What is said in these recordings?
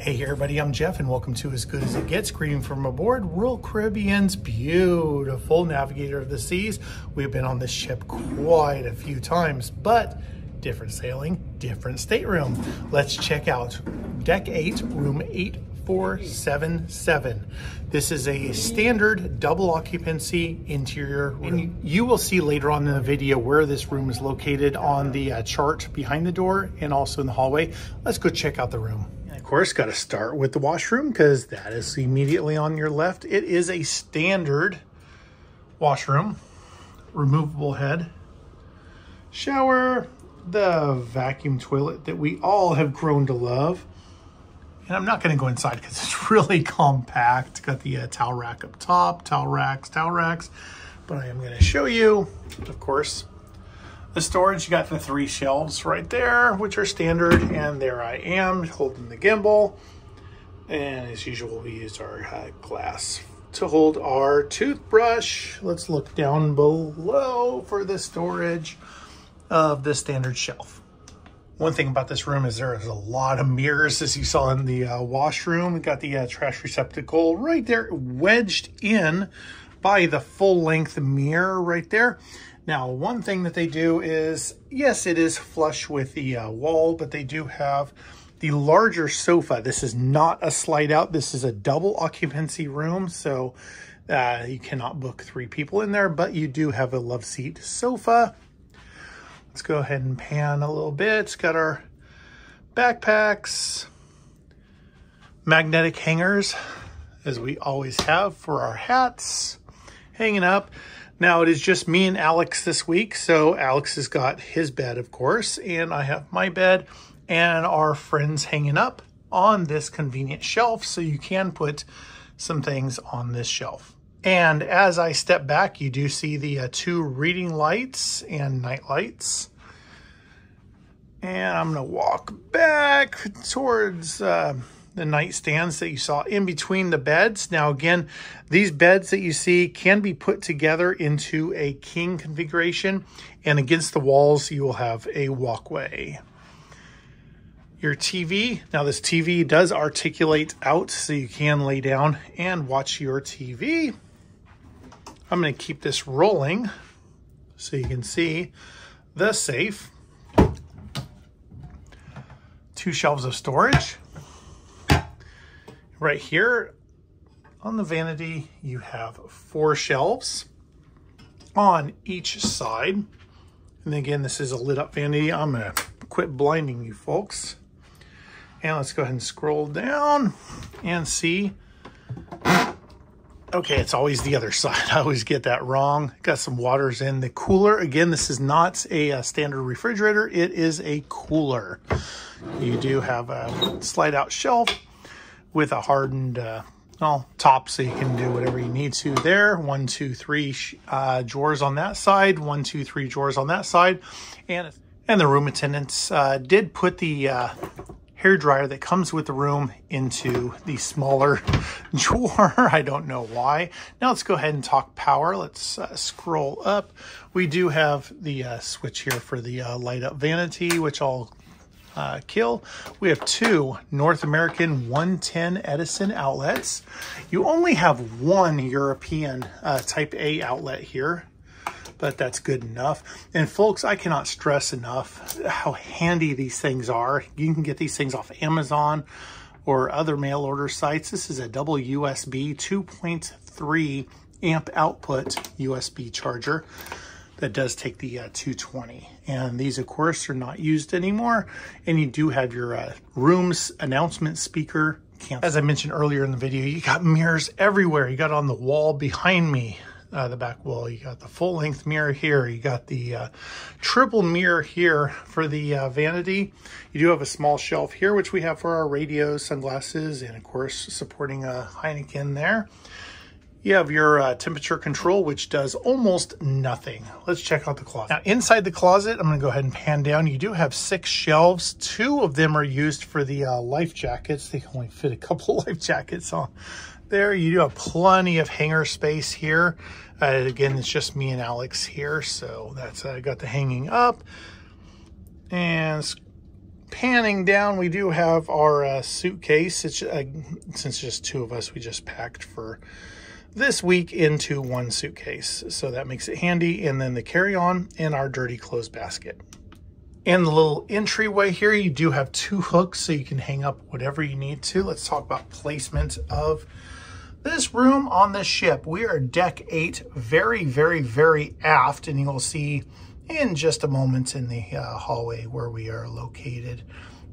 Hey everybody, I'm Jeff and welcome to As Good As It Gets, greeting from aboard Royal Caribbean's beautiful Navigator of the Seas. We've been on this ship quite a few times, but different sailing, different stateroom. Let's check out Deck 8, room 8477. This is a standard double occupancy interior room. And you will see later on in the video where this room is located on the chart behind the door and also in the hallway. Let's go check out the room. Of course, got to start with the washroom because that is immediately on your left. It is a standard washroom, removable head, shower, the vacuum toilet that we all have grown to love. And I'm not going to go inside because it's really compact. Got the towel rack up top, towel racks, but I am going to show you, of course, the storage. You got the 3 shelves right there, which are standard, and there I am holding the gimbal. And as usual, we use our glass to hold our toothbrush. Let's look down below for the storage of the standard shelf. One thing about this room is there is a lot of mirrors, as you saw in the washroom. We got the trash receptacle right there, wedged in by the full-length mirror right there. Now, one thing that they do is, yes, it is flush with the wall, but they do have the larger sofa. This is not a slide out. This is a double occupancy room, so you cannot book 3 people in there, but you do have a love seat sofa. Let's go ahead and pan a little bit. It's got our backpacks, magnetic hangers, as we always have for our hats, hanging up. Now, it is just me and Alex this week, so Alex has got his bed, of course, and I have my bed and our friends hanging up on this convenient shelf, so you can put some things on this shelf. And as I step back, you do see the 2 reading lights and night lights. And I'm going to walk back towards the nightstands that you saw in between the beds. Now, again, these beds that you see can be put together into a king configuration, and against the walls, you will have a walkway. Your TV, now this TV does articulate out, so you can lay down and watch your TV. I'm going to keep this rolling so you can see the safe. 2 shelves of storage. Right here on the vanity, you have 4 shelves on each side. And again, this is a lit up vanity. I'm going to quit blinding you folks. And let's go ahead and scroll down and see. Okay, it's always the other side. I always get that wrong. Got some waters in the cooler. Again, this is not a standard refrigerator. It is a cooler. You do have a slide out shelf with a hardened top, so you can do whatever you need to there. 1, 2, 3 drawers on that side. 1, 2, 3 drawers on that side. And the room attendants did put the hair dryer that comes with the room into the smaller drawer. I don't know why. Now let's go ahead and talk power. Let's scroll up. We do have the switch here for the light up vanity, which I'll kill. We have 2 North American 110 Edison outlets. You only have 1 European type A outlet here, but that's good enough. And folks, I cannot stress enough how handy these things are. You can get these things off Amazon or other mail order sites. This is a double USB 2.3 amp output USB charger that does take the 220. And these, of course, are not used anymore. And you do have your room's announcement speaker. As I mentioned earlier in the video, you got mirrors everywhere. You got on the wall behind me, the back wall. You got the full-length mirror here. You got the triple mirror here for the vanity. You do have a small shelf here, which we have for our radios, sunglasses, and, of course, supporting a Heineken there. You have your temperature control, which does almost nothing. Let's check out the closet. Now, inside the closet, I'm going to go ahead and pan down. You do have 6 shelves. 2 of them are used for the life jackets. They only fit a couple life jackets on there. You do have plenty of hanger space here. Again, it's just me and Alex here, so that's got the hanging up. And panning down, we do have our suitcase. It's since just two of us, we just packed for this week into one suitcase. So that makes it handy. And then the carry-on and our dirty clothes basket. And the little entryway here, you do have two hooks so you can hang up whatever you need to. Let's talk about placement of this room on this ship. We are deck 8, very, very, very aft, and you'll see in just a moment in the hallway where we are located.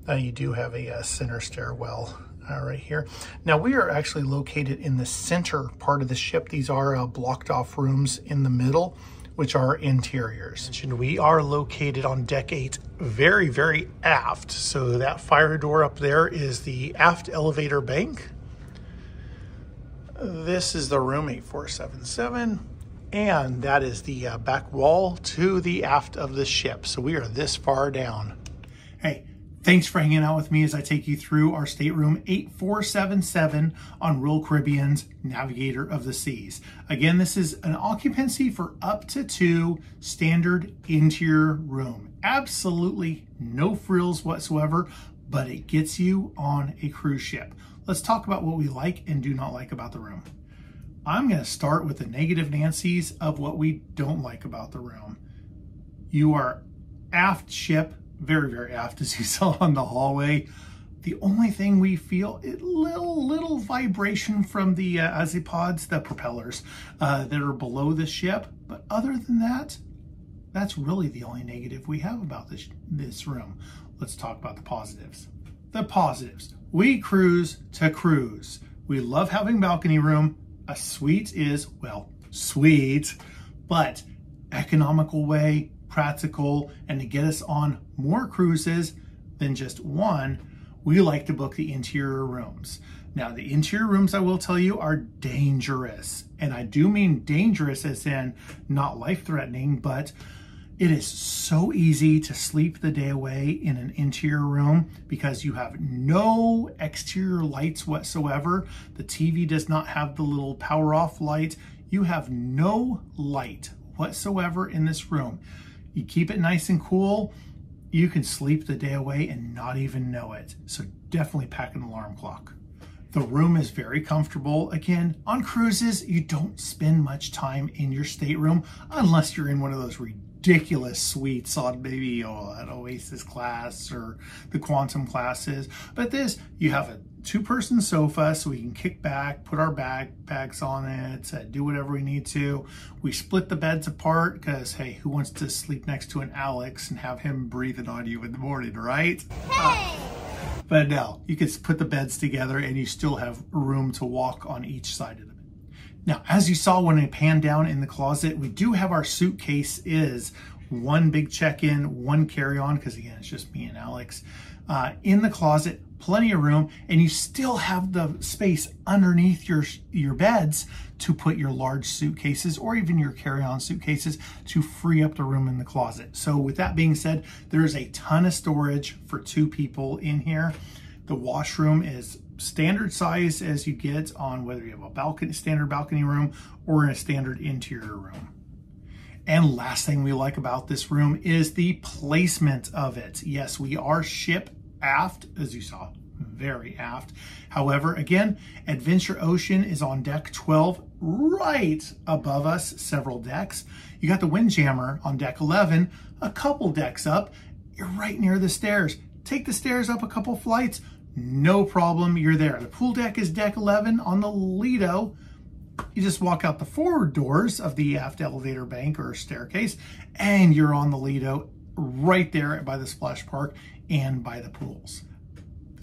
You do have a center stairwell right here. Now we are actually located in the center part of the ship. These are blocked off rooms in the middle, which are interiors. And we are located on deck 8, very, very aft. So that fire door up there is the aft elevator bank. This is the room 8477, and that is the back wall to the aft of the ship. So we are this far down. Hey, thanks for hanging out with me as I take you through our stateroom 8477 on Royal Caribbean's Navigator of the Seas. Again, this is an occupancy for up to 2, standard interior room. Absolutely no frills whatsoever, but it gets you on a cruise ship. Let's talk about what we like and do not like about the room. I'm going to start with the negative Nancy's of what we don't like about the room. You are aft ship, very, very aft, as you saw on the hallway. The only thing we feel is little vibration from the azipods, the propellers that are below the ship. But other than that, that's really the only negative we have about this room. Let's talk about the positives. The positives. We cruise to cruise. We love having balcony room. A suite is, well, sweet, but economical way, practical, and to get us on more cruises than just one, we like to book the interior rooms. Now, the interior rooms, I will tell you, are dangerous. And I do mean dangerous as in not life-threatening, but it is so easy to sleep the day away in an interior room because you have no exterior lights whatsoever. The TV does not have the little power off light. You have no light whatsoever in this room. You keep it nice and cool, you can sleep the day away and not even know it. So definitely pack an alarm clock. The room is very comfortable. Again, on cruises, you don't spend much time in your stateroom unless you're in one of those ridiculous suites on maybe an Oasis class or the Quantum classes. But this, you have a 2-person sofa so we can kick back, put our bags on it, do whatever we need to. We split the beds apart because, hey, who wants to sleep next to an Alex and have him breathing on you in the morning, right? Hey! But no, you can put the beds together and you still have room to walk on each side of them. Now, as you saw when I panned down in the closet, we do have our suitcase is one big check-in, one carry-on, because again, it's just me and Alex. In the closet, plenty of room, and you still have the space underneath your beds to put your large suitcases or even your carry-on suitcases to free up the room in the closet. So with that being said, there's a ton of storage for 2 people in here. The washroom is standard size as you get on whether you have a balcony, standard balcony room or in a standard interior room. And last thing we like about this room is the placement of it. Yes, we are ship aft, as you saw, very aft. However, again, Adventure Ocean is on deck 12, right above us, several decks. You got the Windjammer on deck 11, a couple decks up. You're right near the stairs. Take the stairs up a couple flights, no problem, you're there. The pool deck is deck 11 on the Lido. You just walk out the forward doors of the aft elevator bank or staircase, and you're on the Lido right there by the splash park and by the pools.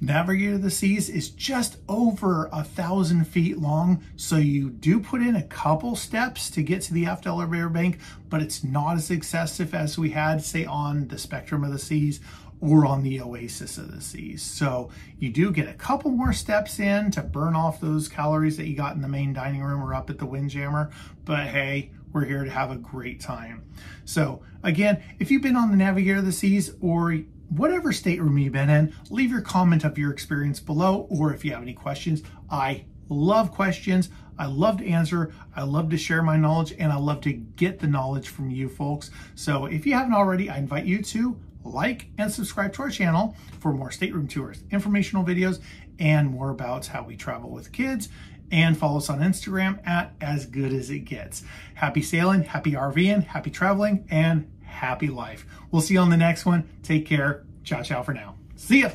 Navigator of the Seas is just over 1,000 feet long, so you do put in a couple steps to get to the aft elevator bank, but it's not as excessive as we had, say, on the Spectrum of the Seas or on the Oasis of the Seas. So you do get a couple more steps in to burn off those calories that you got in the main dining room or up at the Windjammer, but hey, we're here to have a great time. So again, if you've been on the Navigator of the Seas or whatever stateroom you've been in, leave your comment of your experience below, or if you have any questions. I love questions. I love to answer. I love to share my knowledge, and I love to get the knowledge from you folks. So if you haven't already, I invite you to like and subscribe to our channel for more stateroom tours, informational videos, and more about how we travel with kids. And follow us on Instagram at As Good As It Gets. Happy sailing, happy RVing, happy traveling, and happy life. We'll see you on the next one. Take care. Ciao, ciao for now. See ya.